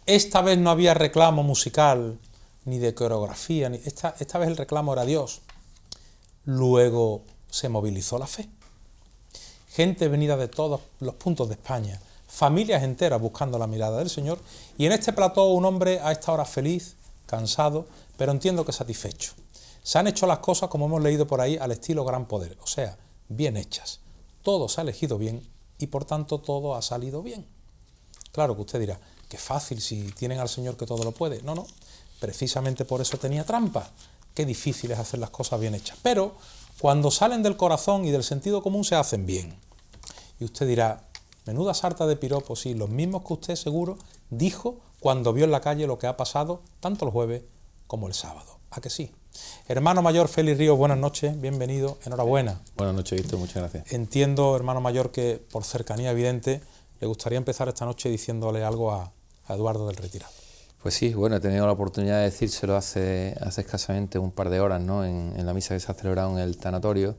Esta vez no había reclamo musical, ni de coreografía, esta vez el reclamo era Dios. Luego se movilizó la fe. Gente venida de todos los puntos de España, familias enteras buscando la mirada del Señor, y en este plató un hombre a esta hora feliz, cansado, pero entiendo que satisfecho. Se han hecho las cosas, como hemos leído por ahí, al estilo Gran Poder, o sea, bien hechas. Todo se ha elegido bien y por tanto todo ha salido bien. Claro que usted dirá, qué fácil si tienen al Señor que todo lo puede. No, precisamente por eso tenía trampa. Qué difícil es hacer las cosas bien hechas. Pero cuando salen del corazón y del sentido común se hacen bien. Y usted dirá, menuda sarta de piropos, sí, los mismos que usted seguro dijo cuando vio en la calle lo que ha pasado tanto el jueves como el sábado. ¿A que sí? Hermano mayor Félix Ríos, buenas noches, bienvenido, enhorabuena. Buenas noches, Víctor, muchas gracias. Entiendo, hermano mayor, que por cercanía evidente le gustaría empezar esta noche diciéndole algo a Eduardo del Retirado. Pues sí, bueno, he tenido la oportunidad de decírselo hace escasamente un par de horas, ¿no? En la misa que se ha celebrado en el tanatorio.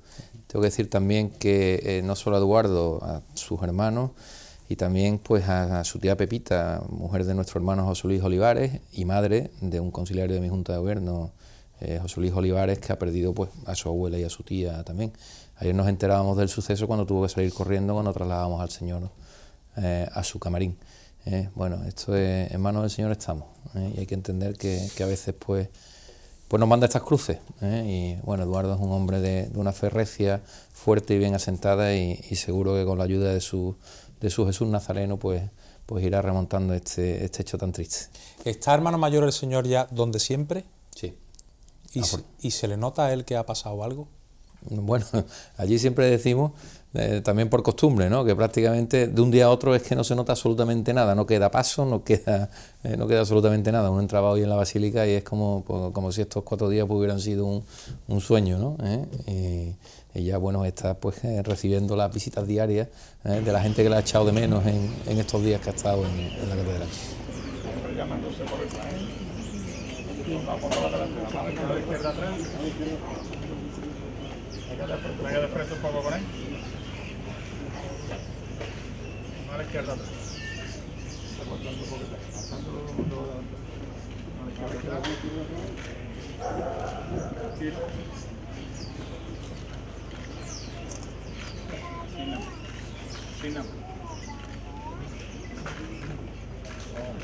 Tengo que decir también que no solo a Eduardo, a sus hermanos y también pues a su tía Pepita, mujer de nuestro hermano José Luis Olivares y madre de un conciliario de mi Junta de Gobierno, José Luis Olivares, que ha perdido pues a su abuela y a su tía también. Ayer nos enterábamos del suceso cuando tuvo que salir corriendo cuando trasladábamos al Señor a su camarín. Bueno, esto es, en manos del Señor estamos, y hay que entender que a veces pues nos manda estas cruces, y bueno, Eduardo es un hombre de una fe recia, fuerte y bien asentada, y seguro que con la ayuda de su Jesús Nazareno pues irá remontando este hecho tan triste. ¿Está, hermano mayor, el Señor ya donde siempre? Sí. ¿Y se le nota a él que ha pasado algo? Bueno, allí siempre decimos, también por costumbre, ¿no?, que prácticamente de un día a otro es que no se nota absolutamente nada, no queda paso, no queda absolutamente nada. Uno entraba hoy en la basílica y es como si estos 4 días pues, hubieran sido un sueño, ¿no? Y ya, bueno, está pues recibiendo las visitas diarias de la gente que la ha echado de menos en estos días que ha estado en la catedral. Venga de frente un poco con él. A la izquierda atrás. Acortando un poquito. A la izquierda atrás. Tranquilo. Sin nada.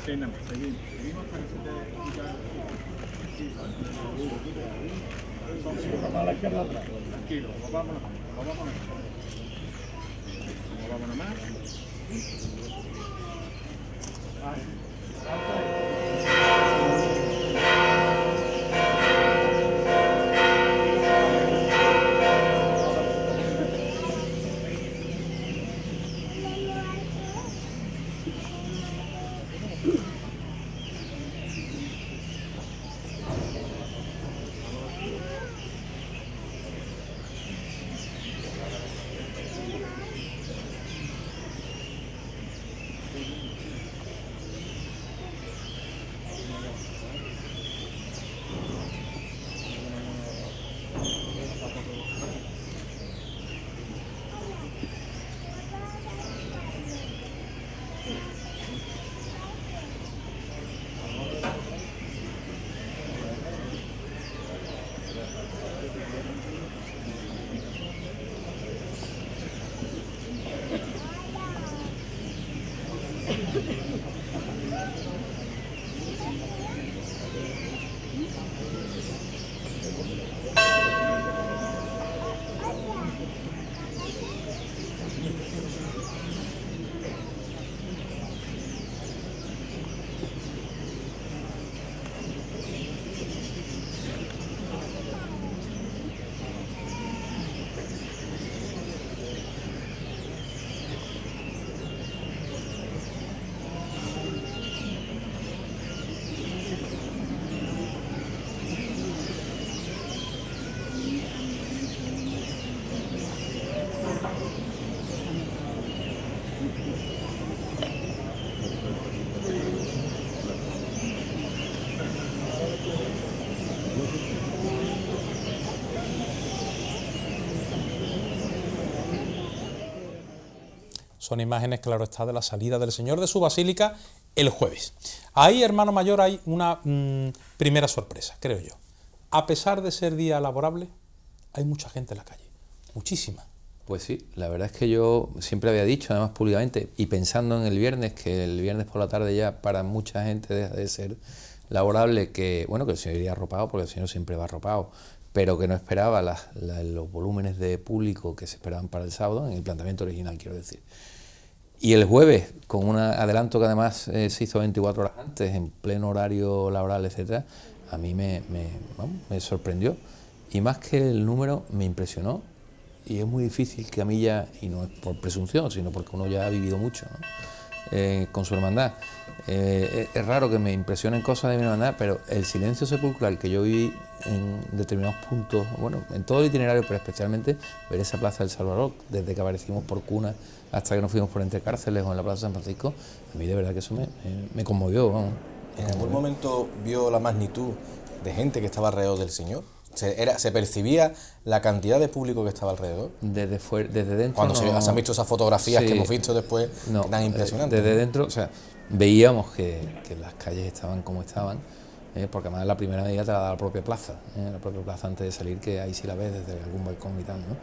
Sin nada. Seguimos para que se te quita. A la izquierda atrás. Tranquilo, vámonos más. Son imágenes, claro está, de la salida del Señor de su basílica el jueves. Ahí, hermano mayor, hay una primera sorpresa, creo yo. A pesar de ser día laborable, hay mucha gente en la calle, muchísima. Pues sí, la verdad es que yo siempre había dicho, además públicamente, y pensando en el viernes, que el viernes por la tarde ya para mucha gente deja de ser laborable, que bueno, que el Señor iría arropado, porque el Señor siempre va arropado, pero que no esperaba los volúmenes de público que se esperaban para el sábado, en el planteamiento original, quiero decir. Y el jueves, con un adelanto que además se hizo 24 horas antes, en pleno horario laboral, etcétera, a mí me sorprendió. Y más que el número, me impresionó. Y es muy difícil que a mí ya, y no es por presunción, sino porque uno ya ha vivido mucho, ¿no? Con su hermandad. Es raro que me impresionen cosas de mi hermandad, pero el silencio sepulcral que yo viví en determinados puntos, bueno, en todo el itinerario, pero especialmente ver esa Plaza del Salvador, desde que aparecimos por Cuna hasta que nos fuimos por entre cárceles o en la Plaza San Francisco, a mí de verdad que eso me conmovió. Vamos. ¿En algún momento vio la magnitud de gente que estaba alrededor del Señor? ¿Se percibía la cantidad de público que estaba alrededor? Desde dentro. Cuando se han visto esas fotografías que hemos visto después, tan impresionantes. Desde dentro, o sea, veíamos que las calles estaban como estaban, porque además la primera medida te la da la propia plaza antes de salir, que ahí sí la ves desde algún balcón y tal, ¿no?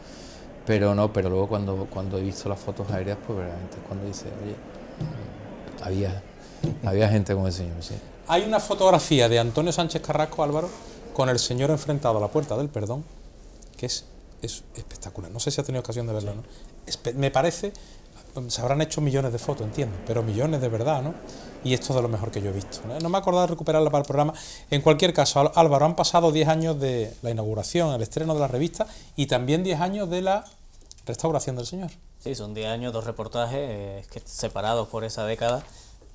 Pero luego cuando he visto las fotos aéreas, pues verdaderamente es cuando dice, oye, había gente como el Señor, sí. Hay una fotografía de Antonio Sánchez Carrasco, Álvaro, con el Señor enfrentado a la Puerta del Perdón, que es espectacular. No sé si has tenido ocasión de verla, ¿no? Me parece, se habrán hecho millones de fotos, entiendo, pero millones de verdad, ¿no? Y esto es de lo mejor que yo he visto, ¿no? No me he acordado de recuperarla para el programa. En cualquier caso, Álvaro, han pasado 10 años de la inauguración, el estreno de la revista, y también 10 años de la restauración del Señor. Sí, son 10 años, 2 reportajes separados por esa década.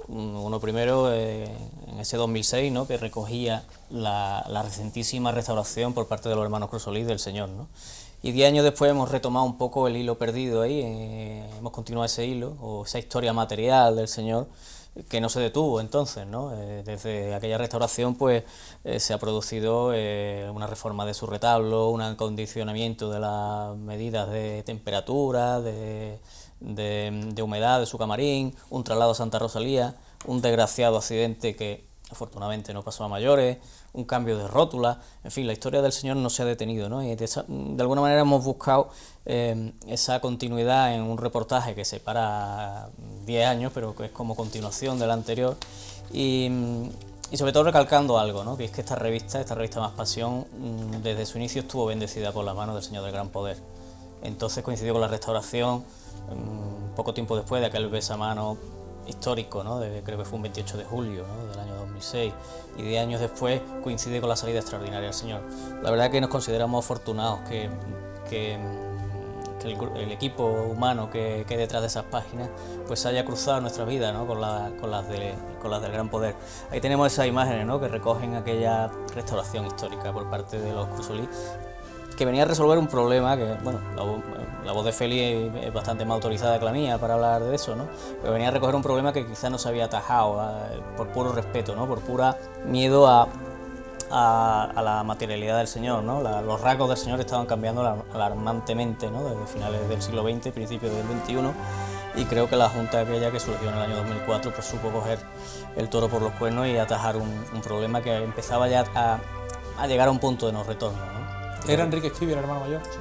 Uno primero en ese 2006, ¿no?, que recogía la recentísima restauración por parte de los hermanos Cruz Solís del Señor, ¿no? Y 10 años después hemos retomado un poco el hilo perdido ahí, hemos continuado ese hilo, o esa historia material del Señor, que no se detuvo entonces, ¿no? Desde aquella restauración pues se ha producido una reforma de su retablo, un acondicionamiento de las medidas de temperatura, de humedad de su camarín, un traslado a Santa Rosalía, un desgraciado accidente que afortunadamente no pasó a mayores, un cambio de rótula, en fin, la historia del Señor no se ha detenido, ¿no? Y de alguna manera hemos buscado esa continuidad en un reportaje que separa 10 años, pero que es como continuación del anterior, y sobre todo recalcando algo, ¿no?, que es que esta revista Más Pasión, desde su inicio estuvo bendecida por la mano del Señor del Gran Poder. Entonces coincidió con la restauración, poco tiempo después de aquel besamano histórico, ¿no?, creo que fue un 28 de julio, ¿no?, del año 2006, y 10 años después coincide con la salida extraordinaria del Señor. La verdad es que nos consideramos afortunados que el equipo humano que hay detrás de esas páginas pues haya cruzado nuestras vidas, ¿no?, con las del Gran Poder. Ahí tenemos esas imágenes, ¿no?, que recogen aquella restauración histórica por parte de los Cruz Solís, que venía a resolver un problema que, bueno, la voz de Félix es bastante más autorizada que la mía para hablar de eso, ¿no?, pero venía a recoger un problema que quizás no se había atajado por puro respeto, ¿no?, por pura miedo a la materialidad del Señor, ¿no? Los rasgos del Señor estaban cambiando alarmantemente, ¿no?, desde finales del siglo XX, principios del XXI, y creo que la Junta aquella que surgió en el año 2004 pues supo coger el toro por los cuernos y atajar un problema que empezaba ya a llegar a un punto de no retorno, ¿no? ¿Era Enrique Esquivel, el hermano mayor? Sí.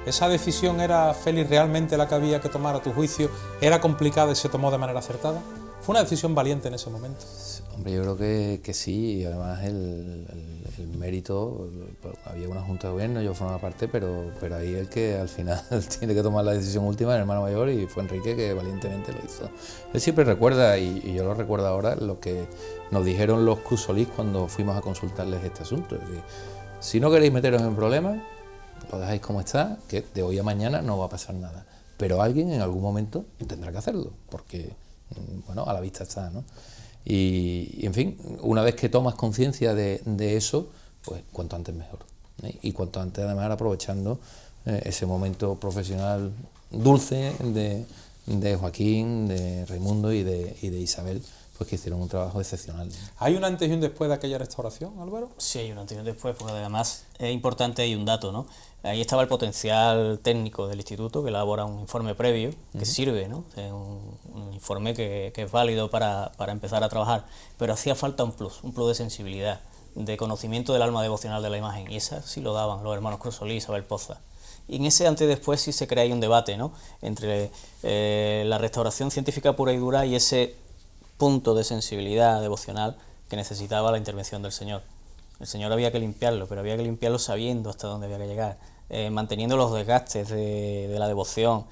¿Esa decisión era, Félix, realmente la que había que tomar a tu juicio? ¿Era complicada y se tomó de manera acertada? ¿Fue una decisión valiente en ese momento? Hombre, yo creo que sí, y además el mérito, había una junta de gobierno, yo formaba parte, pero ahí el que al final tiene que tomar la decisión última, el hermano mayor, y fue Enrique que valientemente lo hizo. Él siempre recuerda, y yo lo recuerdo ahora, lo que nos dijeron los Cruz Solís cuando fuimos a consultarles este asunto. Es decir, si no queréis meteros en problemas, lo dejáis como está, que de hoy a mañana no va a pasar nada. Pero alguien en algún momento tendrá que hacerlo, porque, bueno, a la vista está, ¿no? Y en fin, una vez que tomas conciencia de eso, pues cuanto antes mejor, ¿eh? Y cuanto antes además aprovechando ese momento profesional dulce de Joaquín, de Raimundo y de Isabel, pues que hicieron un trabajo excepcional. ¿Hay un antes y un después de aquella restauración, Álvaro? Sí, hay un antes y un después, porque además es importante, hay un dato, ¿no? Ahí estaba el potencial técnico del instituto, que elabora un informe previo, que sirve, ¿no? Es un informe que es válido para empezar a trabajar, pero hacía falta un plus de sensibilidad, de conocimiento del alma devocional de la imagen, y esa sí lo daban los hermanos Cruz-Solí y Isabel Poza. Y en ese antes y después sí se crea ahí un debate, ¿no?, entre la restauración científica pura y dura y ese punto de sensibilidad devocional que necesitaba la intervención del Señor. El Señor había que limpiarlo, pero había que limpiarlo sabiendo hasta dónde había que llegar, manteniendo los desgastes de la devoción,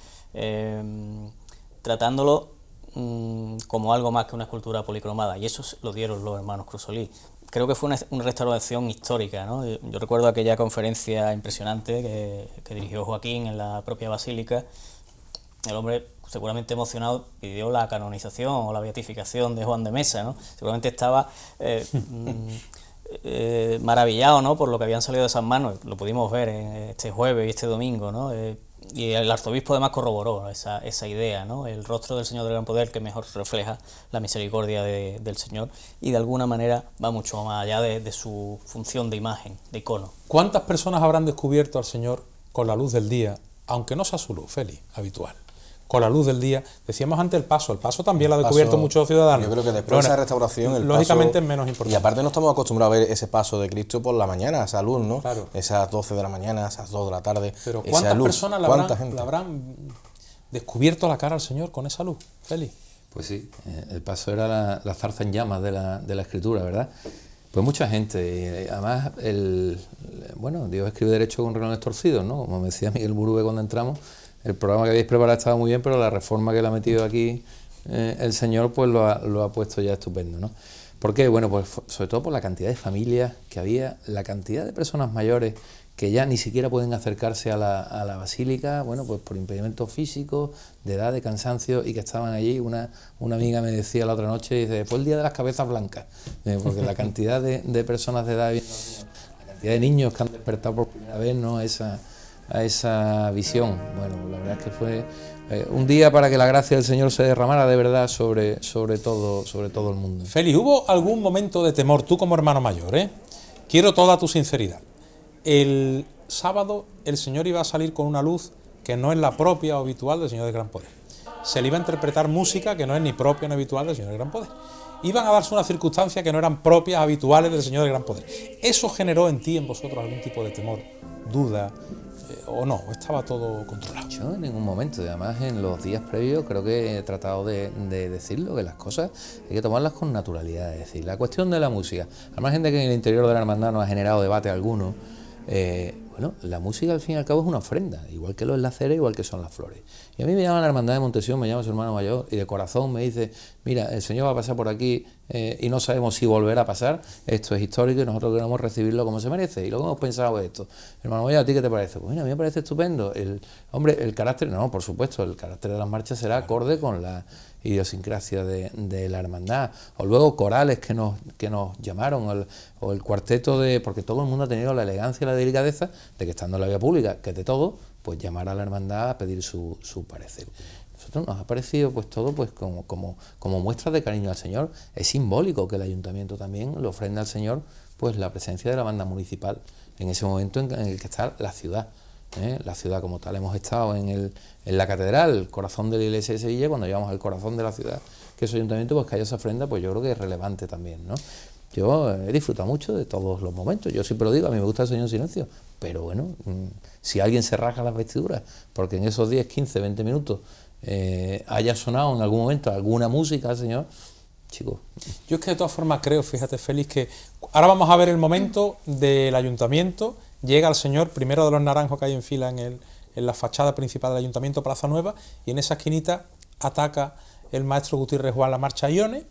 tratándolo como algo más que una escultura policromada, y eso lo dieron los hermanos Cruz-Solí. Creo que fue una restauración histórica, ¿no? Yo recuerdo aquella conferencia impresionante que dirigió Joaquín en la propia basílica. El hombre, seguramente emocionado, pidió la canonización o la beatificación de Juan de Mesa, ¿no? Seguramente estaba maravillado, ¿no?, por lo que habían salido de esas manos. Lo pudimos ver este jueves y este domingo, ¿no? Y el arzobispo además corroboró esa idea, ¿no?, el rostro del Señor del Gran Poder, que mejor refleja la misericordia del Señor, y de alguna manera va mucho más allá de su función de imagen, de icono. ¿Cuántas personas habrán descubierto al Señor con la luz del día, aunque no sea su luz, Félix, habitual? Con la luz del día, decíamos antes el paso también lo ha descubierto muchos ciudadanos. Yo creo que después de esa restauración el lógicamente paso, es menos importante. Y aparte no estamos acostumbrados a ver ese paso de Cristo por la mañana, esa luz, ¿no? Claro. Esas 12 de la mañana, esas 2 de la tarde. Pero esa ¿cuántas luz, personas le habrán descubierto la cara al Señor con esa luz, Félix? Pues sí, el paso era la zarza en llamas de la Escritura, ¿verdad? Pues mucha gente, y además, Dios escribe derecho con relojes torcidos, ¿no? Como me decía Miguel Burube cuando entramos, el programa que habéis preparado estaba muy bien, pero la reforma que le ha metido aquí el Señor, pues lo ha puesto ya estupendo, ¿no? ¿Por qué? Bueno, pues sobre todo por la cantidad de familias que había, la cantidad de personas mayores que ya ni siquiera pueden acercarse a la basílica, bueno, pues por impedimentos físicos, de edad, de cansancio, y que estaban allí. Una amiga me decía la otra noche, dice, después el día de las cabezas blancas, porque la cantidad de personas de edad, la cantidad de niños que han despertado por primera vez, ¿no?, a esa visión. Bueno, la verdad es que fue un día para que la gracia del Señor se derramara de verdad sobre todo el mundo. Félix, ¿hubo algún momento de temor, tú como hermano mayor, quiero toda tu sinceridad? El sábado el Señor iba a salir con una luz que no es la propia o habitual del Señor del Gran Poder. Se le iba a interpretar música que no es ni propia ni habitual del Señor del Gran Poder. Iban a darse unas circunstancias que no eran propias, habituales del Señor del Gran Poder. ¿Eso generó en ti, en vosotros, algún tipo de temor, duda, o no? ¿Estaba todo controlado? Yo en ningún momento, además en los días previos creo que he tratado de decirlo, que las cosas hay que tomarlas con naturalidad. Es decir, la cuestión de la música, al margen de que en el interior de la hermandad no ha generado debate alguno, la música al fin y al cabo es una ofrenda, igual que lo es la cera, igual que son las flores. Y a mí me llama la hermandad de Montesión, me llama su hermano mayor, y de corazón me dice, mira, el Señor va a pasar por aquí y no sabemos si volverá a pasar, esto es histórico y nosotros queremos recibirlo como se merece. Y luego hemos pensado esto, hermano mayor, ¿a ti qué te parece? Pues mira, a mí me parece estupendo. El carácter, no, por supuesto, el carácter de las marchas será acorde con la idiosincrasia de la hermandad, o luego corales que nos llamaron, o el cuarteto porque todo el mundo ha tenido la elegancia y la delicadeza de que estando en la vía pública, que es de todo, pues llamar a la hermandad a pedir su parecer. A nosotros nos ha parecido pues todo pues como muestra de cariño al Señor. Es simbólico que el ayuntamiento también le ofrenda al Señor pues la presencia de la banda municipal en ese momento en el que está la ciudad. La ciudad como tal. Hemos estado en la catedral, el corazón de la iglesia de Sevilla, cuando llevamos al corazón de la ciudad, que es su ayuntamiento, pues que haya esa ofrenda, pues yo creo que es relevante también, ¿no? Yo he disfrutado mucho de todos los momentos, yo siempre lo digo, a mí me gusta el Señor en silencio, pero bueno, si alguien se rasga las vestiduras, porque en esos 10, 15, 20 minutos haya sonado en algún momento alguna música al Señor, chicos. Yo es que de todas formas creo, fíjate Félix, que ahora vamos a ver el momento del ayuntamiento. Llega el Señor, primero de los naranjos que hay en fila en la fachada principal del Ayuntamiento, Plaza Nueva, y en esa esquinita ataca el maestro Gutiérrez Juan la marcha Iones.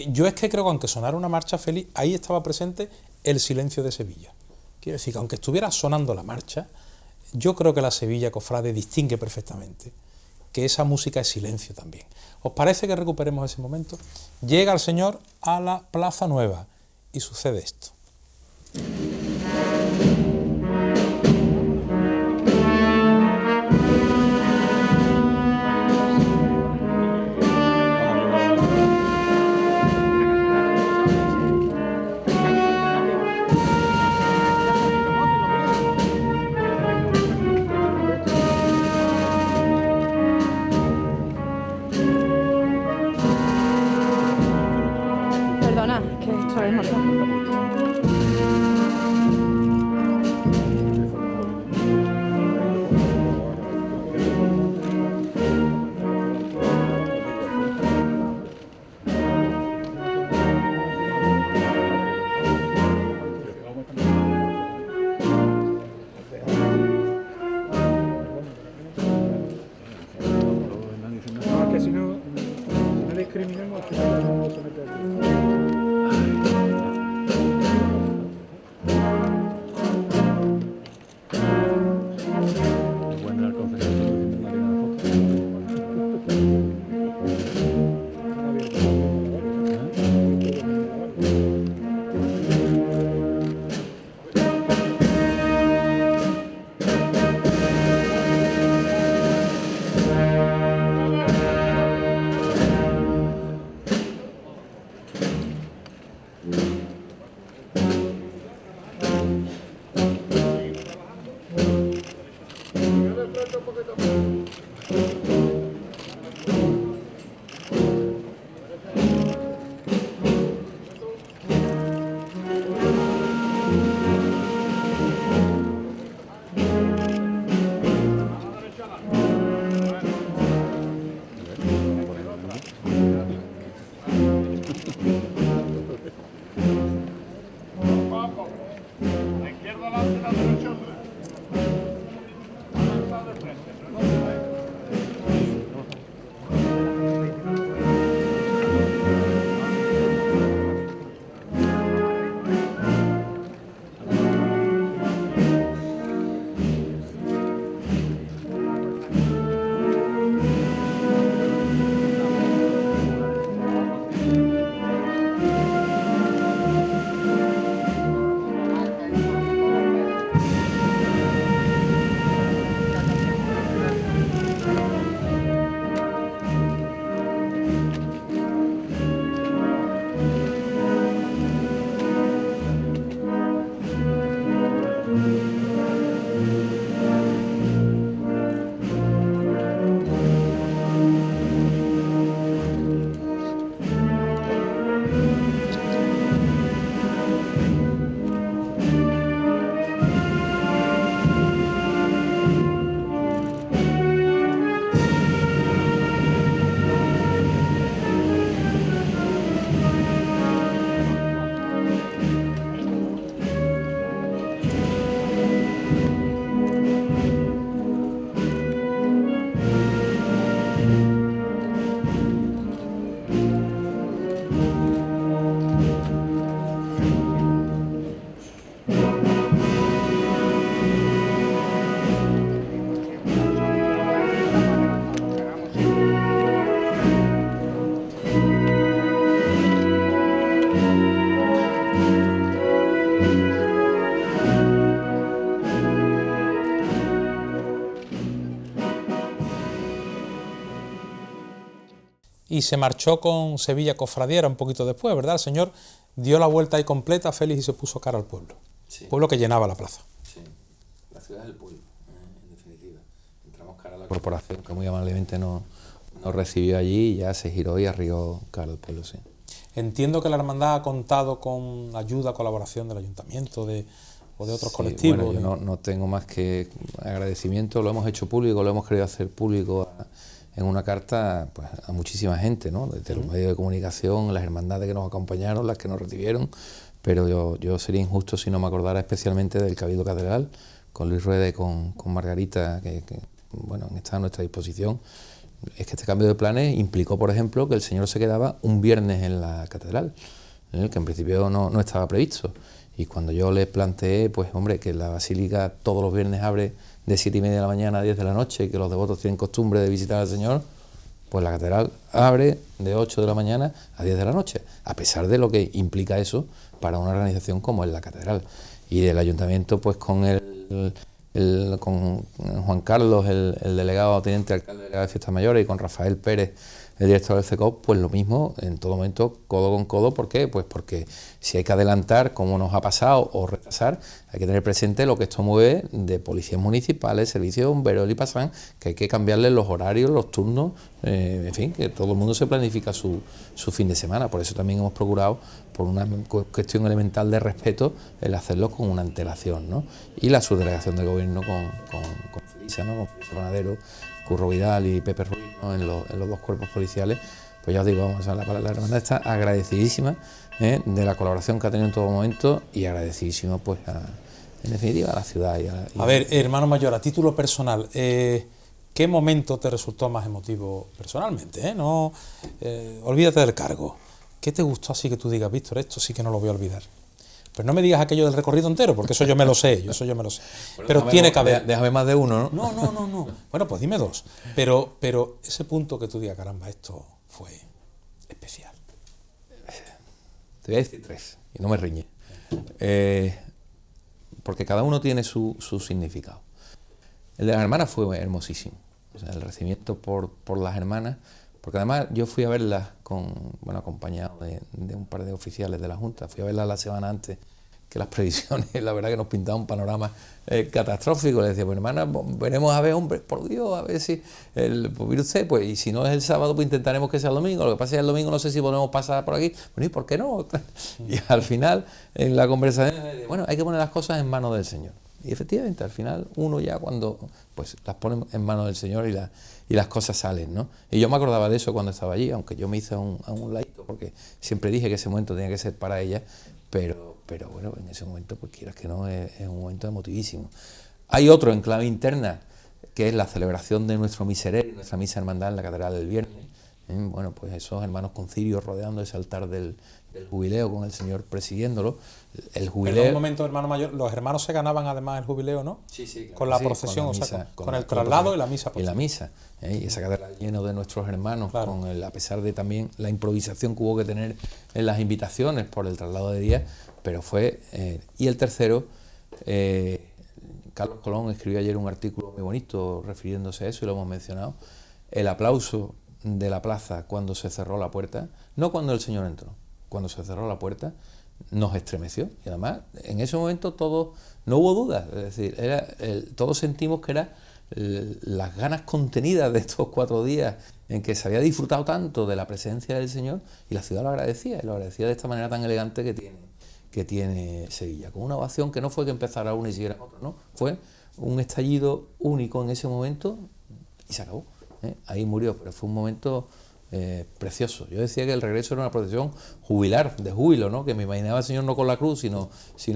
Yo es que creo que aunque sonara una marcha feliz, ahí estaba presente el silencio de Sevilla. Quiero decir que aunque estuviera sonando la marcha, yo creo que la Sevilla cofrade distingue perfectamente que esa música es silencio también. ¿Os parece que recuperemos ese momento? Llega el Señor a la Plaza Nueva y sucede esto. Que esto es mortal. No, que si no discriminamos, al final no se mete aquí. Bueno, el consejero no tiene una La izquierda adelante, la derecha atrás. Avanza de frente, y se marchó con Sevilla Cofradiera un poquito después, ¿verdad? El señor dio la vuelta ahí completa, Félix, y se puso cara al pueblo. Sí. Pueblo que llenaba la plaza. Sí, la ciudad es el pueblo, en definitiva. Entramos cara a la corporación, que muy amablemente nos recibió allí y ya se giró y arrió cara al pueblo, sí. Entiendo que la hermandad ha contado con ayuda, colaboración del ayuntamiento o de otros Sí, colectivos. Bueno, yo no tengo más que agradecimiento, lo hemos hecho público, lo hemos querido hacer público en una carta pues, a muchísima gente, ¿no? Desde los medios de comunicación, las hermandades que nos acompañaron, las que nos recibieron, pero yo sería injusto si no me acordara especialmente del Cabildo Catedral, con Luis Ruede, con Margarita, que bueno, está a nuestra disposición. Es que este cambio de planes implicó, por ejemplo, que el señor se quedaba un viernes en la catedral, que en principio no estaba previsto. Y cuando yo le planteé, pues hombre, que la basílica todos los viernes abre de 7:30 de la mañana a 10 de la noche y que los devotos tienen costumbre de visitar al Señor, pues la catedral abre de 8 de la mañana a 10 de la noche, a pesar de lo que implica eso para una organización como es la catedral. Y del ayuntamiento, pues con con Juan Carlos, el delegado teniente alcalde delegado de Fiestas Mayores, y con Rafael Pérez, el director del CECOP, pues lo mismo, en todo momento, codo con codo. ¿Por qué? Pues porque si hay que adelantar, como nos ha pasado, o retrasar, hay que tener presente lo que esto mueve de policías municipales, servicios de bomberos, Lipasán, que hay que cambiarles los horarios, los turnos, en fin, que todo el mundo se planifica su fin de semana. Por eso también hemos procurado, por una cuestión elemental de respeto, el hacerlo con una antelación, ¿no? Y la subdelegación del gobierno con Felisa, ¿no? Con Felisa Panadero, Curro Vidal y Pepe Ruiz, ¿no? en los dos cuerpos policiales. Pues ya os digo, vamos, la hermandad está agradecidísima de la colaboración que ha tenido en todo momento, y agradecidísimo, pues, en definitiva, a la ciudad. A ver, hermano mayor, a título personal, ¿qué momento te resultó más emotivo personalmente? No, olvídate del cargo. ¿Qué te gustó así que tú digas, Víctor, esto sí que no lo voy a olvidar? Pues no me digas aquello del recorrido entero, porque eso yo me lo sé, Bueno, pero tiene que haber... Déjame más de uno, ¿no? No. Bueno, pues dime dos. Pero ese punto que tú digas, caramba, esto fue especial. Te voy a decir tres, y no me riñe. Porque cada uno tiene su significado. El de las hermanas fue hermosísimo. O sea, el recibimiento por las hermanas, porque además yo fui a verlas acompañado de un par de oficiales de la Junta. Fui a verlas la semana antes, que las previsiones, la verdad que nos pintaba un panorama catastrófico. Le decía, pues hermana, veremos a ver, hombre, por Dios, a ver si pues mire usted, pues, y si no es el sábado, pues intentaremos que sea el domingo. Lo que pasa es que el domingo no sé si podemos pasar por aquí. Bueno, ¿y por qué no? Y al final, en la conversación, bueno, hay que poner las cosas en manos del Señor. Y efectivamente, al final, uno ya cuando pues las pone en manos del Señor y las cosas salen, ¿no? Y yo me acordaba de eso cuando estaba allí, aunque yo me hice a un ladito, porque siempre dije que ese momento tenía que ser para ella, pero bueno, en ese momento, pues quieras que no, es un momento emotivísimo. Hay otro en clave interna, que es la celebración de nuestro miserere, nuestra misa hermandad en la catedral del viernes. Bueno, pues esos hermanos concilios rodeando ese altar del jubileo, con el Señor presidiéndolo. El jubileo... Pero un momento, hermano mayor, los hermanos se ganaban además el jubileo, ¿no? Sí, claro, con la procesión, con la misa, con el traslado y la misa. Y la misa, y esa catedral lleno de nuestros hermanos, claro. A pesar de también la improvisación que hubo que tener en las invitaciones por el traslado de día, pero fue... y el tercero, Carlos Colón escribió ayer un artículo muy bonito refiriéndose a eso, y lo hemos mencionado, el aplauso de la plaza cuando se cerró la puerta, no cuando el Señor entró, cuando se cerró la puerta, nos estremeció. Y además, en ese momento todos, no hubo dudas, es decir, todos sentimos que era las ganas contenidas de estos 4 días en que se había disfrutado tanto de la presencia del Señor, y la ciudad lo agradecía, y lo agradecía de esta manera tan elegante que tiene Sevilla, con una ovación que no fue que empezara una y siguiera otra, no, fue un estallido único en ese momento y se acabó. Ahí murió, pero fue un momento precioso. Yo decía que el regreso era una procesión jubilar, de júbilo, ¿no? Que me imaginaba el Señor no con la cruz, sino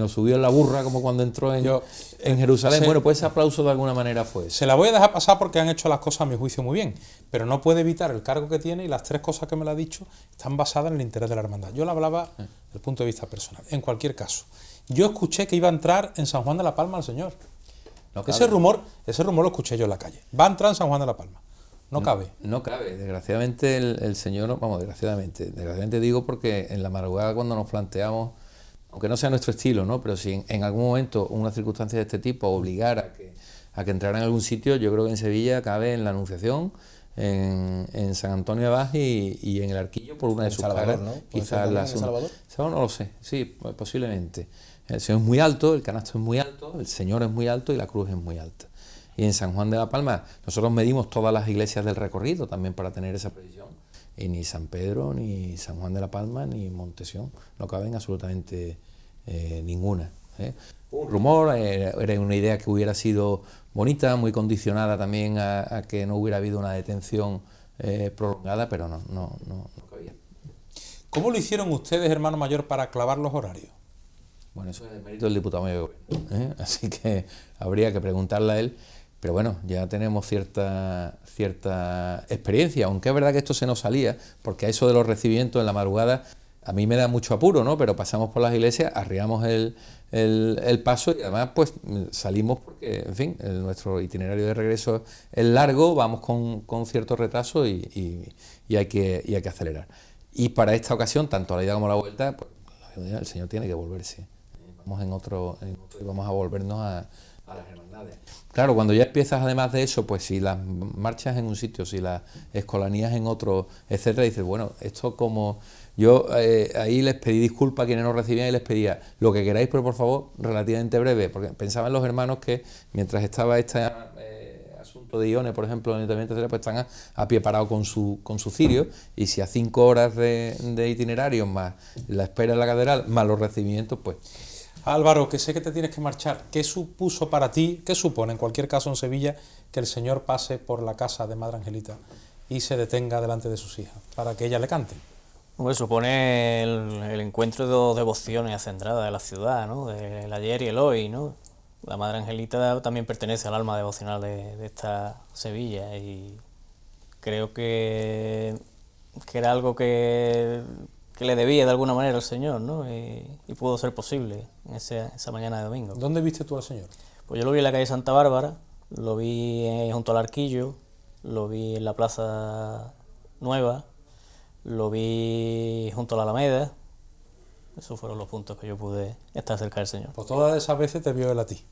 subido en la burra, como cuando entró en Jerusalén. Bueno, pues ese aplauso de alguna manera fue eso. Se la voy a dejar pasar porque han hecho las cosas a mi juicio muy bien, pero no puede evitar el cargo que tiene, y las 3 cosas que me la ha dicho están basadas en el interés de la hermandad. Yo la hablaba desde el punto de vista personal. En cualquier caso, yo escuché que iba a entrar en San Juan de la Palma el Señor. Ese rumor lo escuché yo en la calle. Va a entrar en San Juan de la Palma. No cabe. No cabe. Desgraciadamente el Señor, desgraciadamente digo, porque en la madrugada, cuando nos planteamos, aunque no sea nuestro estilo, ¿no? Pero si en algún momento una circunstancia de este tipo obligara a que entrara en algún sitio, yo creo que en Sevilla cabe en la Anunciación, en San Antonio de Abad y en el Arquillo, por una de sus caras, ¿no? quizás ¿En Salvador? No lo sé, sí, posiblemente. El Señor es muy alto, el canasto es muy alto, el Señor es muy alto y la cruz es muy alta. Y en San Juan de la Palma nosotros medimos todas las iglesias del recorrido también para tener esa precisión, y ni San Pedro, ni San Juan de la Palma, ni Montesión no caben absolutamente ninguna. Un rumor, era una idea que hubiera sido bonita, muy condicionada también a que no hubiera habido una detención prolongada, pero no cabía. ¿Cómo lo hicieron ustedes, hermano mayor, para clavar los horarios? Bueno, eso es el mérito del diputado mayor de gobierno, así que habría que preguntarle a él. Pero bueno, ya tenemos cierta experiencia, aunque es verdad que esto se nos salía, porque a eso de los recibimientos en la madrugada a mí me da mucho apuro, ¿no? Pero pasamos por las iglesias, arriamos el paso, y además pues salimos porque, en fin, nuestro itinerario de regreso es largo, vamos con cierto retraso y hay que acelerar. Y para esta ocasión, tanto a la ida como a la vuelta, pues el Señor tiene que volverse. Vamos en otro y vamos a volvernos a las hermandades. Claro, cuando ya empiezas además de eso, pues si las marchas en un sitio, si las escolanías en otro, etcétera, dices, bueno, esto como... Yo ahí les pedí disculpas a quienes no recibían y les pedía lo que queráis, pero por favor, relativamente breve, porque pensaba en los hermanos que mientras estaba este asunto de Ione, por ejemplo, en el Ayuntamiento, pues están a pie parado con su cirio, y si a 5 horas de itinerario, más la espera en la catedral, más los recibimientos, pues... Álvaro, que sé que te tienes que marchar, ¿qué supuso para ti, qué supone en cualquier caso en Sevilla que el Señor pase por la casa de Madre Angelita y se detenga delante de sus hijas para que ella le cante? Bueno, supone el encuentro de devociones acendradas de la ciudad, ¿no? Del ayer y el hoy, ¿no? La Madre Angelita también pertenece al alma devocional de esta Sevilla, y creo que era algo que le debía de alguna manera al Señor, ¿no? Y pudo ser posible en esa mañana de domingo. ¿Dónde viste tú al Señor? Pues yo lo vi en la calle Santa Bárbara, lo vi junto al Arquillo, lo vi en la Plaza Nueva, lo vi junto a la Alameda. Esos fueron los puntos que yo pude estar cerca del Señor. Pues todas esas veces te vio él a ti.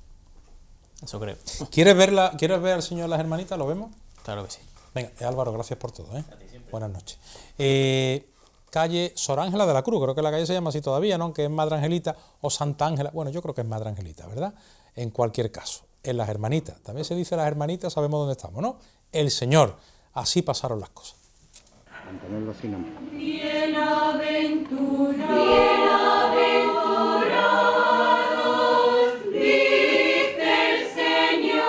Eso creo. ¿Quieres ver al Señor las hermanitas? ¿Lo vemos? Claro que sí. Venga, Álvaro, gracias por todo, ¿eh? Buenas noches. Calle Sor Ángela de la Cruz, creo que la calle se llama así todavía, ¿no? Que es Madre Angelita o Santa Ángela. Bueno, yo creo que es Madre Angelita, ¿verdad? En cualquier caso, en las hermanitas. También se dice las hermanitas, sabemos dónde estamos, ¿no? El Señor. Así pasaron las cosas. Mantenerlo así nomás. Bienaventurados, dice el Señor,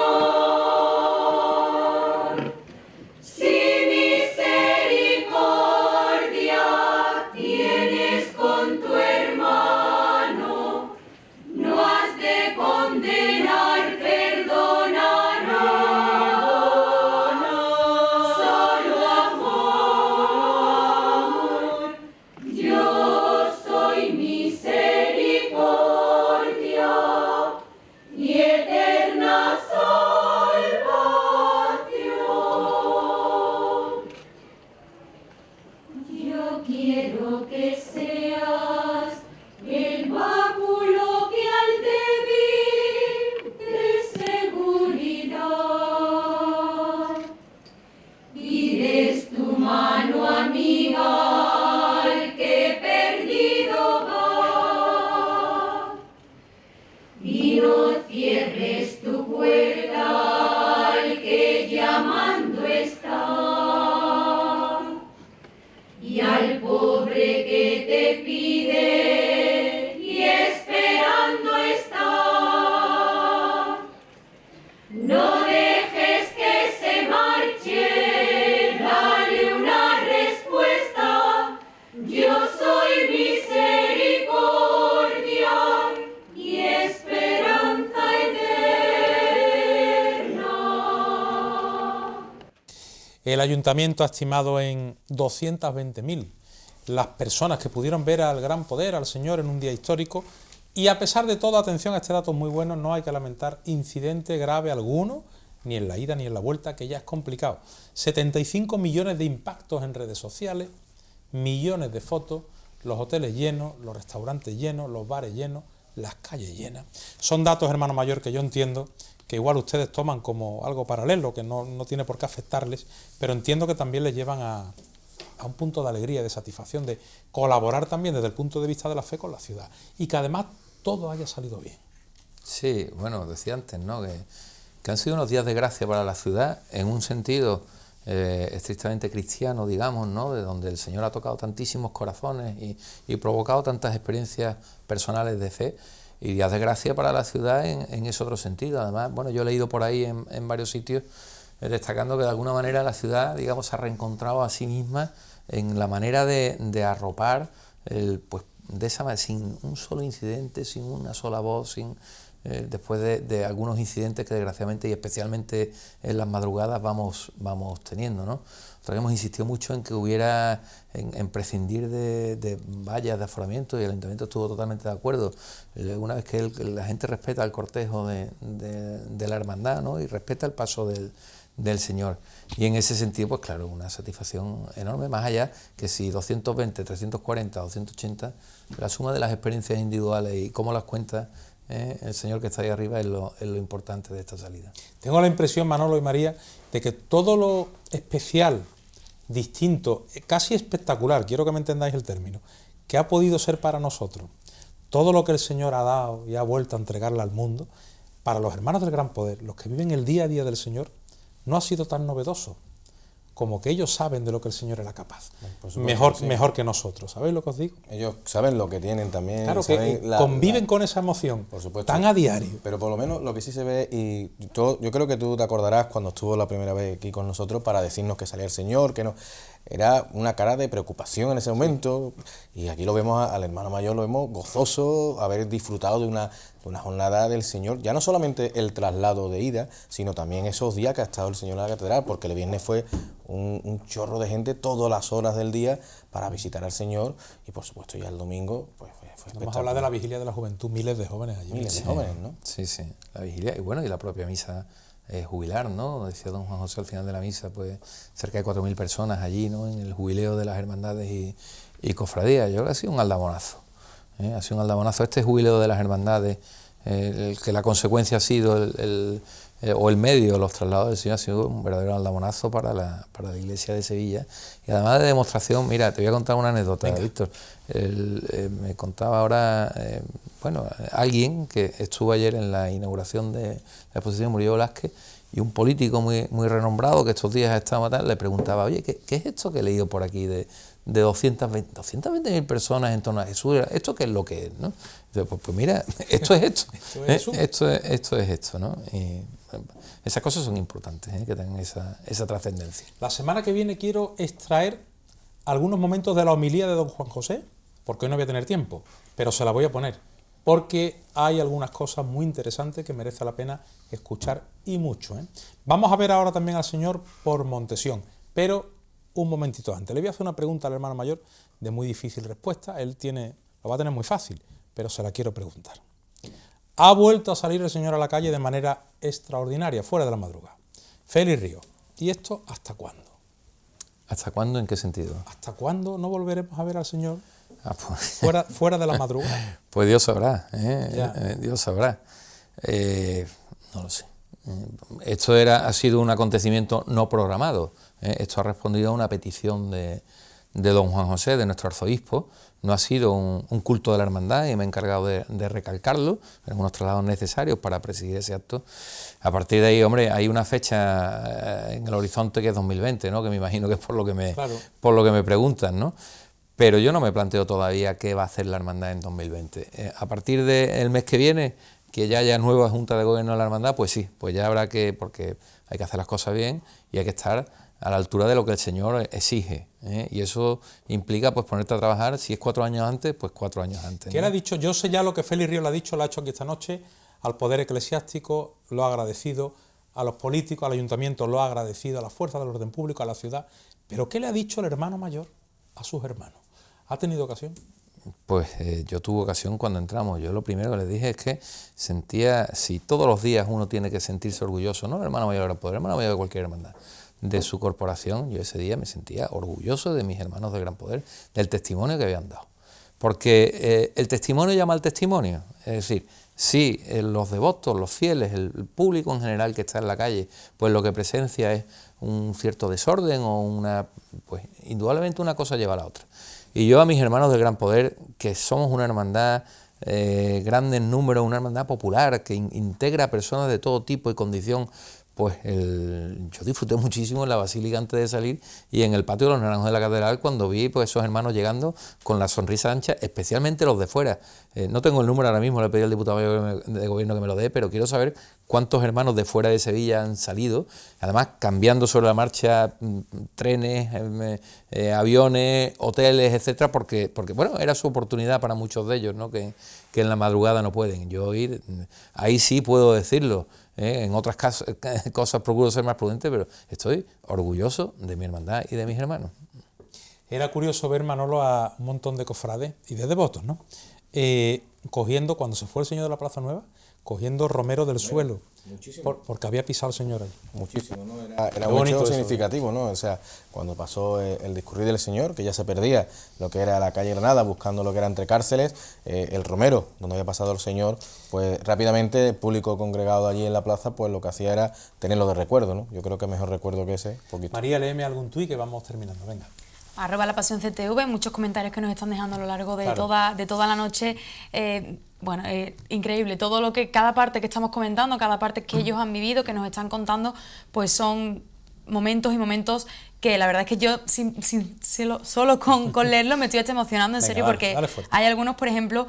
si misericordia tienes con tu hermano, no has de condenar, perdonarás. Solo amor, yo soy misericordia y eterna salvación. Yo quiero que seas el báculo que al débil de seguridad y des tu mano amiga al que perdido va, y no cierres tu puerta al que llamando está, y al pobre que te pide y esperando está. No dejes que se marche, dale una respuesta. Yo soy misericordia y esperanza eterna. El ayuntamiento ha estimado en 220.000 las personas que pudieron ver al gran poder, al Señor, en un día histórico, y a pesar de todo, atención a este dato muy bueno, no hay que lamentar incidente grave alguno, ni en la ida ni en la vuelta, que ya es complicado. 75 millones de impactos en redes sociales, millones de fotos, los hoteles llenos, los restaurantes llenos, los bares llenos, las calles llenas. Son datos, hermano mayor, que yo entiendo que igual ustedes toman como algo paralelo, que no tiene por qué afectarles, pero entiendo que también les llevan a un punto de alegría y de satisfacción, de colaborar también desde el punto de vista de la fe con la ciudad, y que además todo haya salido bien. Sí, bueno, decía antes, ¿no? Que han sido unos días de gracia para la ciudad, en un sentido estrictamente cristiano, digamos, ¿no? De donde el Señor ha tocado tantísimos corazones y provocado tantas experiencias personales de fe, y días de gracia para la ciudad en ese otro sentido. Además, bueno, yo he leído por ahí en varios sitios destacando que de alguna manera la ciudad, digamos, se ha reencontrado a sí misma en la manera de arropar, pues de esa manera, sin un solo incidente, sin una sola voz, después de algunos incidentes que desgraciadamente y especialmente en las madrugadas vamos teniendo, ¿no? Nosotros hemos insistido mucho en que hubiera, en prescindir de vallas de aforamiento, y el Ayuntamiento estuvo totalmente de acuerdo. Una vez que la gente respeta el cortejo de la hermandad, ¿no? Y respeta el paso del Señor. Y en ese sentido, pues claro, una satisfacción enorme, más allá que si 220, 340 o 180, la suma de las experiencias individuales y cómo las cuentas el Señor que está ahí arriba es lo importante de esta salida. Tengo la impresión, Manolo y María, de que todo lo especial, distinto, casi espectacular, quiero que me entendáis el término, que ha podido ser para nosotros, todo lo que el Señor ha dado y ha vuelto a entregarle al mundo, para los hermanos del Gran Poder, los que viven el día a día del Señor, no ha sido tan novedoso como que ellos saben de lo que el Señor era capaz. Mejor que nosotros, ¿sabéis lo que os digo? Ellos saben lo que tienen también. Claro, que saben conviven con esa emoción, por supuesto, tan a diario. Pero por lo menos lo que sí se ve, y yo creo que tú te acordarás cuando estuvo la primera vez aquí con nosotros para decirnos que salía el Señor, que no, era una cara de preocupación en ese momento, y aquí lo vemos al hermano mayor, lo vemos gozoso, haber disfrutado de una jornada del Señor, ya no solamente el traslado de ida, sino también esos días que ha estado el Señor en la catedral, porque el viernes fue un chorro de gente todas las horas del día para visitar al Señor, y por supuesto ya el domingo pues fue espectacular. Vamos a hablar de la vigilia de la juventud, miles de jóvenes allí. Miles de jóvenes, ¿no? Sí, sí, la vigilia, y bueno, y la propia misa jubilar, ¿no? Decía don Juan José al final de la misa, pues cerca de 4.000 personas allí, ¿no? En el jubileo de las hermandades y cofradías. Yo creo que ha sido un aldabonazo, ha sido un aldabonazo este jubileo de las hermandades, que la consecuencia ha sido o el medio, los traslados del Señor, ha sido un verdadero aldabonazo para la iglesia de Sevilla, y además de demostración. Mira, te voy a contar una anécdota, Víctor. Me contaba ahora, alguien que estuvo ayer en la inauguración de la exposición Murillo Velázquez, y un político muy renombrado que estos días ha estado le preguntaba, oye, ¿qué es esto que he leído por aquí de 220.000 personas en torno a Jesús? ¿Esto qué es lo que es, no? Entonces, pues mira, esto es esto. Esto es esto, ¿no? Y esas cosas son importantes, que tengan esa trascendencia. La semana que viene quiero extraer algunos momentos de la homilía de don Juan José, porque hoy no voy a tener tiempo, pero se la voy a poner, porque hay algunas cosas muy interesantes que merece la pena escuchar, y mucho. Vamos a ver ahora también al Señor por Montesión, pero un momentito antes. Le voy a hacer una pregunta al hermano mayor de muy difícil respuesta. Él lo va a tener muy fácil, pero se la quiero preguntar. Ha vuelto a salir el Señor a la calle de manera extraordinaria, fuera de la madrugada. Félix Ríos. ¿Y esto hasta cuándo? ¿Hasta cuándo? ¿En qué sentido? ¿Hasta cuándo no volveremos a ver al Señor pues, fuera de la madrugada? Pues Dios sabrá, Dios sabrá. No lo sé. Esto ha sido un acontecimiento no programado. Esto ha respondido a una petición de don Juan José, de nuestro arzobispo. No ha sido un culto de la hermandad, y me he encargado de recalcarlo, en unos traslados necesarios para presidir ese acto. A partir de ahí, hombre, hay una fecha en el horizonte que es 2020, ¿no? Que me imagino que es por lo que me preguntan, ¿no? Pero yo no me planteo todavía qué va a hacer la hermandad en 2020. A partir del mes que viene, que ya haya nueva Junta de Gobierno de la hermandad, pues sí, pues ya habrá porque hay que hacer las cosas bien y hay que estar a la altura de lo que el Señor exige, y eso implica pues ponerte a trabajar. Si es 4 años antes, pues 4 años antes, ¿no? ¿Qué le ha dicho? Yo sé ya lo que Félix Ríos le ha dicho, lo ha hecho aquí esta noche, al Poder Eclesiástico lo ha agradecido, a los políticos, al Ayuntamiento lo ha agradecido, a las fuerzas del orden público, a la ciudad. ¿Pero qué le ha dicho el hermano mayor a sus hermanos? ¿Ha tenido ocasión? Pues yo tuve ocasión cuando entramos. Yo lo primero que les dije es que sentía, si todos los días uno tiene que sentirse orgulloso, no el hermano mayor del Gran Poder, el hermano mayor de cualquier hermandad, de su corporación, yo ese día me sentía orgulloso de mis hermanos del Gran Poder, del testimonio que habían dado. Porque el testimonio llama al testimonio, es decir, si los devotos, los fieles, el público en general que está en la calle, pues lo que presencia es un cierto desorden o pues indudablemente una cosa lleva a la otra. Y yo a mis hermanos del Gran Poder, que somos una hermandad grande en número, una hermandad popular que integra a personas de todo tipo y condición, pues yo disfruté muchísimo en la Basílica antes de salir, y en el patio de los Naranjos de la Catedral cuando vi pues esos hermanos llegando con la sonrisa ancha, especialmente los de fuera. No tengo el número ahora mismo, le pedí al diputado mayor de gobierno que me lo dé, pero quiero saber cuántos hermanos de fuera de Sevilla han salido, además cambiando sobre la marcha trenes, aviones, hoteles, etcétera, porque bueno, era su oportunidad para muchos de ellos, ¿no? que en la madrugada no pueden. Yo ir, ahí sí puedo decirlo. En otras cosas procuro ser más prudente, pero estoy orgulloso de mi hermandad y de mis hermanos. Era curioso ver, Manolo, a un montón de cofrades y de devotos, ¿no? Cogiendo, cuando se fue el Señor de la Plaza Nueva, cogiendo romero del suelo, porque había pisado al Señor allí. Muchísimo, ¿no? Era Qué un bonito hecho eso, significativo, ¿no? O sea, cuando pasó el discurrir del Señor, que ya se perdía lo que era la calle Granada, buscando lo que era entre cárceles, el Romero, donde había pasado el Señor, pues rápidamente el público congregado allí en la plaza, pues lo que hacía era tenerlo de recuerdo, ¿no? Yo creo que mejor recuerdo que ese, poquito. María, léeme algún tuit que vamos terminando, venga. @lapasiónctv, muchos comentarios que nos están dejando a lo largo de, Claro. toda la noche. Bueno, increíble, todo lo que, cada parte que estamos comentando, cada parte que ellos han vivido, que nos están contando, pues son momentos y momentos que la verdad es que yo solo con leerlo me estoy hasta emocionando, en Venga, serio, dale, porque dale fuerte. hay algunos, por ejemplo,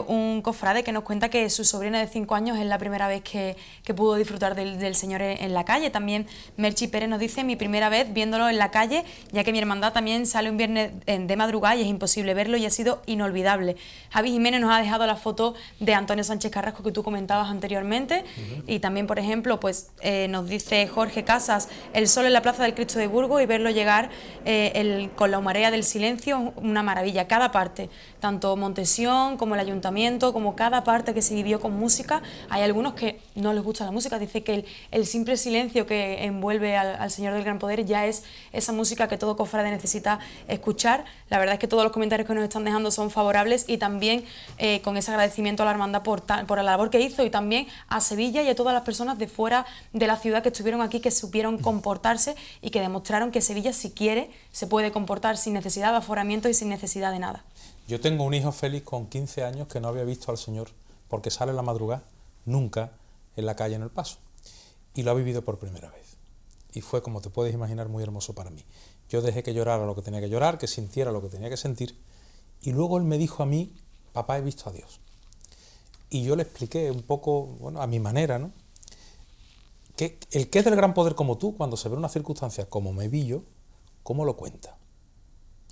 un cofrade que nos cuenta que su sobrina de 5 años es la primera vez que pudo disfrutar del Señor en la calle. También Merchi Pérez nos dice: mi primera vez viéndolo en la calle, ya que mi hermandad también sale un viernes de madrugada y es imposible verlo y ha sido inolvidable. Javi Jiménez nos ha dejado la foto de Antonio Sánchez Carrasco que tú comentabas anteriormente. Y también, por ejemplo, pues nos dice Jorge Casas: el sol en la Plaza del Cristo de Burgos y verlo llegar con la humareda del silencio, una maravilla. Cada parte, tanto Montesión como el Ayuntamiento, como cada parte que se vivió con música. Hay algunos que no les gusta la música, dice que el simple silencio que envuelve al Señor del Gran Poder ya es esa música que todo cofrade necesita escuchar. La verdad es que todos los comentarios que nos están dejando son favorables, y también con ese agradecimiento a la hermandad por la labor que hizo, y también a Sevilla y a todas las personas de fuera de la ciudad que estuvieron aquí, que supieron comportarse y que demostraron que Sevilla, si quiere, se puede comportar sin necesidad de aforamiento y sin necesidad de nada. Yo tengo un hijo, Félix, con 15 años, que no había visto al Señor, porque sale en la madrugada, nunca en la calle en el Paso, y lo ha vivido por primera vez. Y fue, como te puedes imaginar, muy hermoso para mí. Yo dejé que llorara lo que tenía que llorar, que sintiera lo que tenía que sentir, y luego él me dijo a mí: papá, he visto a Dios. Y yo le expliqué un poco, bueno, a mi manera, ¿no?, que el que es del gran poder como tú, cuando se ve una circunstancia como me vi yo, ¿cómo lo cuenta?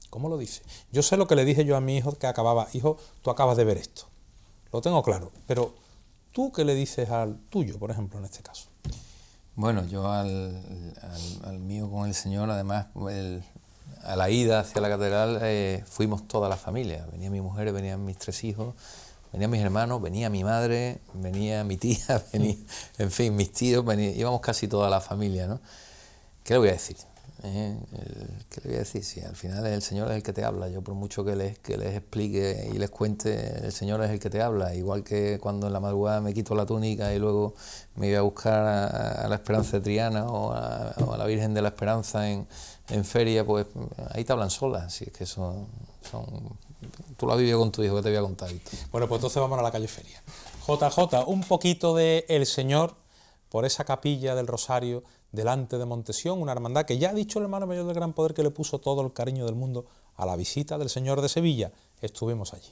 ¿Cómo lo dice? Yo sé lo que le dije yo a mi hijo que acababa: hijo, tú acabas de ver esto. Lo tengo claro, pero ¿tú qué le dices al tuyo, por ejemplo, en este caso? Bueno, yo al mío con el Señor, además, a la ida hacia la catedral fuimos toda la familia. Venía mi mujer, venían mis 3 hijos, venían mis hermanos, venía mi madre, venía mi tía, venía, en fin, mis tíos, íbamos casi toda la familia, ¿no? ¿Qué le voy a decir? ¿Qué le voy a decir? Si al final el Señor es el que te habla. Yo, por mucho que les explique y les cuente, el Señor es el que te habla. Igual que cuando en la madrugada me quito la túnica y luego me iba a buscar a la Esperanza de Triana o a la Virgen de la Esperanza en feria, pues ahí te hablan solas. Si es que son tú lo has vivido con tu hijo, que te voy a contar. Bueno, pues entonces vamos a la calle Feria. JJ, un poquito de El Señor por esa capilla del Rosario delante de Montesión, una hermandad que ya ha dicho el hermano mayor del Gran Poder que le puso todo el cariño del mundo a la visita del Señor de Sevilla. Estuvimos allí.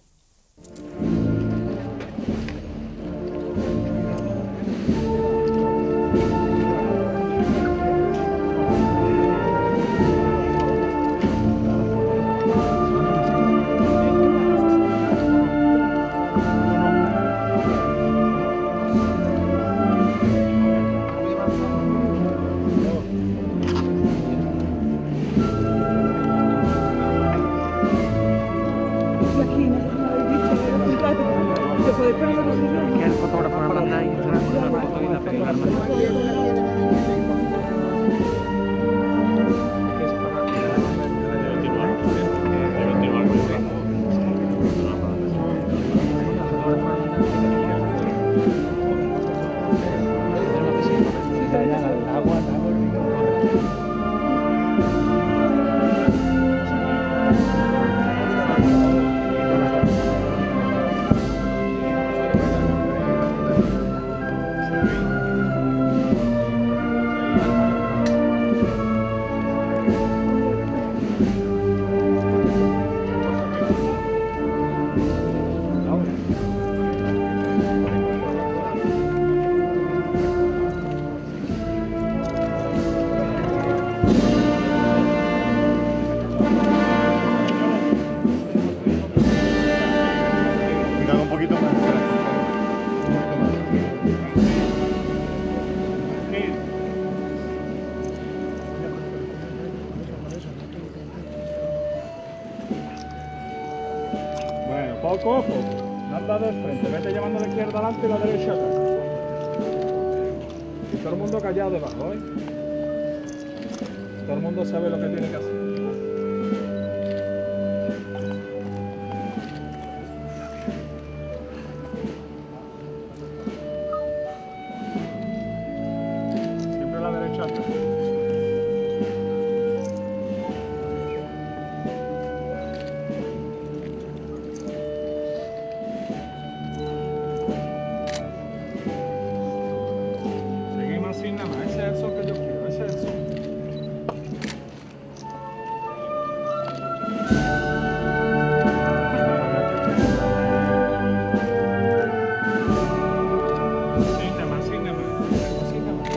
Poco a poco. No andas de frente. Vete llevando la izquierda adelante y la derecha atrás. Y todo el mundo callado debajo, ¿eh? Todo el mundo sabe lo que tiene que hacer. Siempre a la derecha. Seguimos así nada más. Ese es el son que yo quiero. Ese es el son. Sí, nada más, sí, nada más. Sí, nada más.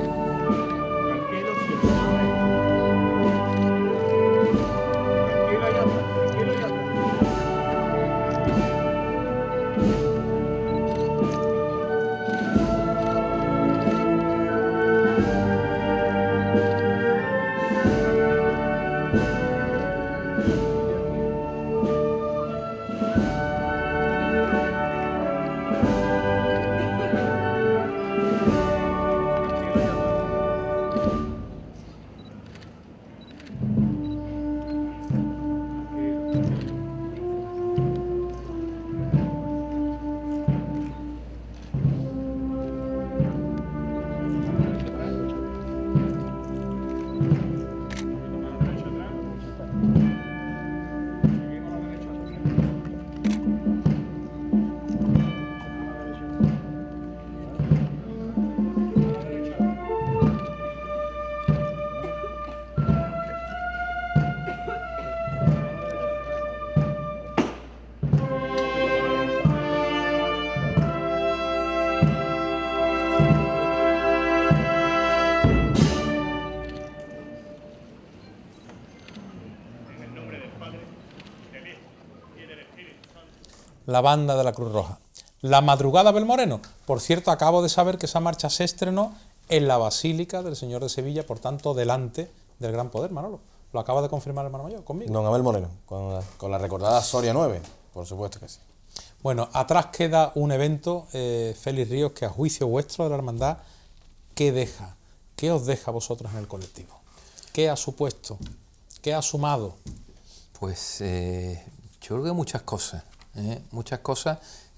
Tranquilo, siempre. Tranquilo ya está. Tranquilo ya está. La banda de la Cruz Roja. La madrugada Belmoreno. Por cierto, acabo de saber que esa marcha se estrenó en la Basílica del Señor de Sevilla, por tanto, delante del Gran Poder, Manolo. Lo acaba de confirmar el hermano mayor conmigo. Don Abel Moreno, con la recordada Soria 9, por supuesto que sí. Bueno, atrás queda un evento, Félix Ríos, que a juicio vuestro de la hermandad, ¿qué deja? ¿Qué os deja a vosotros en el colectivo? ¿Qué ha supuesto? ¿Qué ha sumado? Pues yo creo que muchas cosas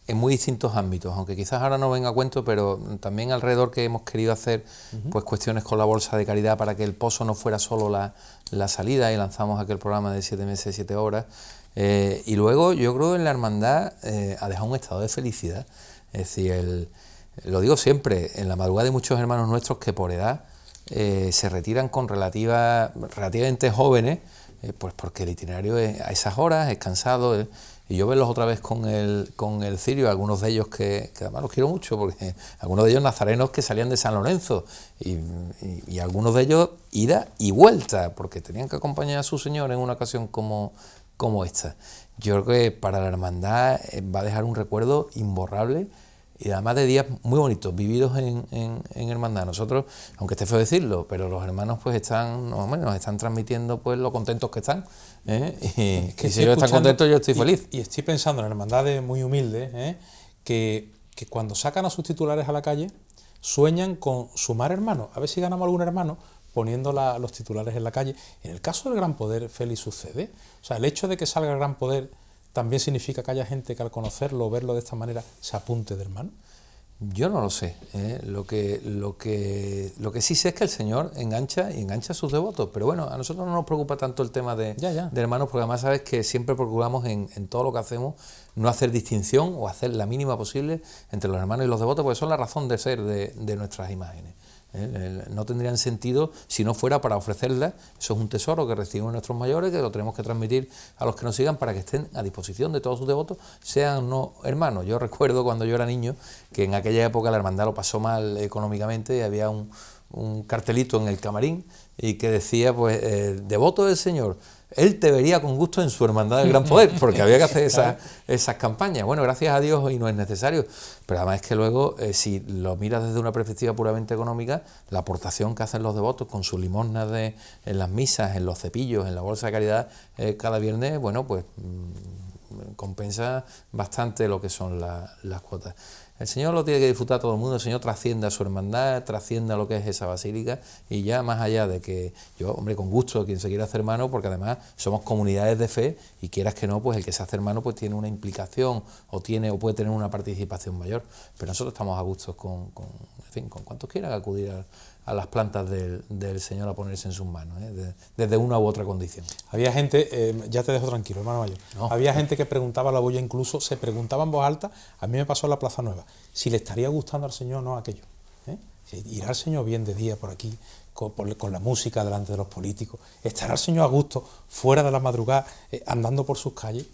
en muy distintos ámbitos, aunque quizás ahora no venga a cuento, pero también alrededor que hemos querido hacer pues cuestiones con la bolsa de caridad para que el pozo no fuera solo la salida, y lanzamos aquel programa de 7 meses, 7 horas, y luego yo creo que en la hermandad ha dejado un estado de felicidad. Es decir, lo digo siempre, en la madrugada hay muchos hermanos nuestros que por edad se retiran con relativamente jóvenes, pues porque el itinerario es a esas horas, es cansado, y yo verlos otra vez con el cirio, algunos de ellos que además los quiero mucho, porque algunos de ellos nazarenos que salían de San Lorenzo, y algunos de ellos ida y vuelta, porque tenían que acompañar a su señor en una ocasión como esta. Yo creo que para la hermandad va a dejar un recuerdo imborrable, y además de días muy bonitos, vividos en hermandad. Nosotros, aunque esté feo decirlo, pero los hermanos pues nos están transmitiendo pues lo contentos que están, y si ellos están contentos, yo estoy feliz. Y estoy pensando en hermandades muy humildes, que cuando sacan a sus titulares a la calle, sueñan con sumar hermanos, a ver si ganamos algún hermano poniendo los titulares en la calle. En el caso del Gran Poder, Félix, sucede. O sea, el hecho de que salga el Gran Poder también significa que haya gente que al conocerlo o verlo de esta manera se apunte de hermano. Yo no lo sé. Lo que sí sé es que el Señor engancha a sus devotos, pero bueno, a nosotros no nos preocupa tanto el tema de hermanos, porque además sabes que siempre procuramos en todo lo que hacemos no hacer distinción o hacer la mínima posible entre los hermanos y los devotos, porque son la razón de ser de nuestras imágenes. No tendrían sentido si no fuera para ofrecerlas. Eso es un tesoro que recibimos nuestros mayores, que lo tenemos que transmitir a los que nos sigan para que estén a disposición de todos sus devotos, sean no hermanos. Yo recuerdo cuando yo era niño que en aquella época la hermandad lo pasó mal económicamente, y había un cartelito en el camarín y que decía pues devoto del Señor, él te vería con gusto en su hermandad del Gran Poder, porque había que hacer esas campañas. Bueno, gracias a Dios hoy no es necesario, pero además es que luego, si lo miras desde una perspectiva puramente económica, la aportación que hacen los devotos con sus limosnas en las misas, en los cepillos, en la bolsa de caridad cada viernes, bueno, pues compensa bastante lo que son las cuotas. El Señor lo tiene que disfrutar todo el mundo, el Señor trasciende a su hermandad, trasciende a lo que es esa basílica, y ya más allá de que yo, hombre, con gusto, quien se quiera hacer hermano, porque además somos comunidades de fe, y quieras que no, pues el que se hace hermano pues tiene una implicación, o puede tener una participación mayor, pero nosotros estamos a gustos en fin, con cuantos quieran acudir a las plantas del Señor a ponerse en sus manos, desde una u otra condición. Había gente, ya te dejo tranquilo, hermano mayor, No. había gente que preguntaba a la bulla, incluso se preguntaba en voz alta, a mí me pasó en la Plaza Nueva, si le estaría gustando al Señor o no aquello. Si irá el Señor bien de día por aquí, con la música delante de los políticos, estará el Señor a gusto, fuera de la madrugada, andando por sus calles.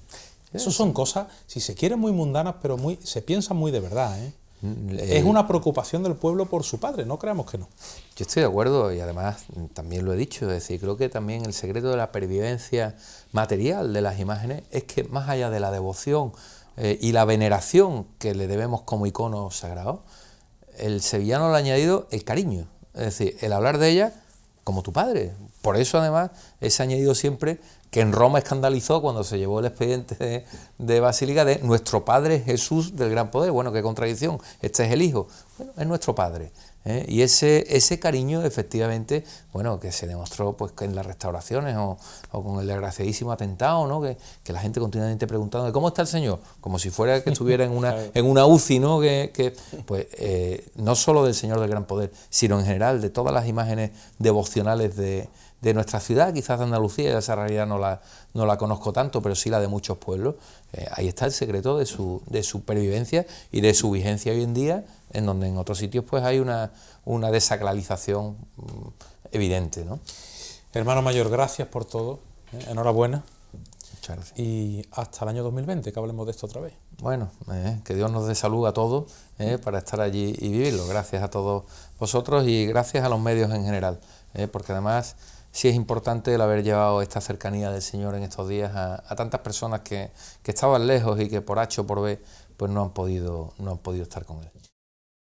Eso son cosas, si se quieren, muy mundanas, pero se piensan muy de verdad, Es una preocupación del pueblo por su padre, no creamos que no. Yo estoy de acuerdo, y además también lo he dicho, es decir, creo que también el secreto de la pervivencia material de las imágenes es que más allá de la devoción y la veneración que le debemos como icono sagrado, el sevillano le ha añadido el cariño, es decir, el hablar de ella como tu padre. Por eso además es añadido siempre que en Roma escandalizó cuando se llevó el expediente de Basílica de nuestro Padre Jesús del Gran Poder. Bueno, qué contradicción, este es el Hijo, bueno, es nuestro Padre. Y ese cariño efectivamente, bueno, que se demostró pues que en las restauraciones o con el desgraciadísimo atentado, ¿no? Que la gente continuamente preguntando ¿cómo está el Señor? Como si fuera que estuviera en una UCI, ¿no? Pues no solo del Señor del Gran Poder, sino en general de todas las imágenes devocionales de nuestra ciudad, quizás de Andalucía, esa realidad no la conozco tanto, pero sí la de muchos pueblos. Ahí está el secreto de su pervivencia y de su vigencia hoy en día, en donde en otros sitios pues hay una desacralización evidente, ¿no? Hermano mayor, gracias por todo, enhorabuena. Muchas gracias. Y hasta el año 2020, que hablemos de esto otra vez. Bueno, que Dios nos dé salud a todos para estar allí y vivirlo. Gracias a todos vosotros y gracias a los medios en general, porque además sí es importante el haber llevado esta cercanía del Señor en estos días a tantas personas que estaban lejos y que por H o por B pues no han podido estar con Él.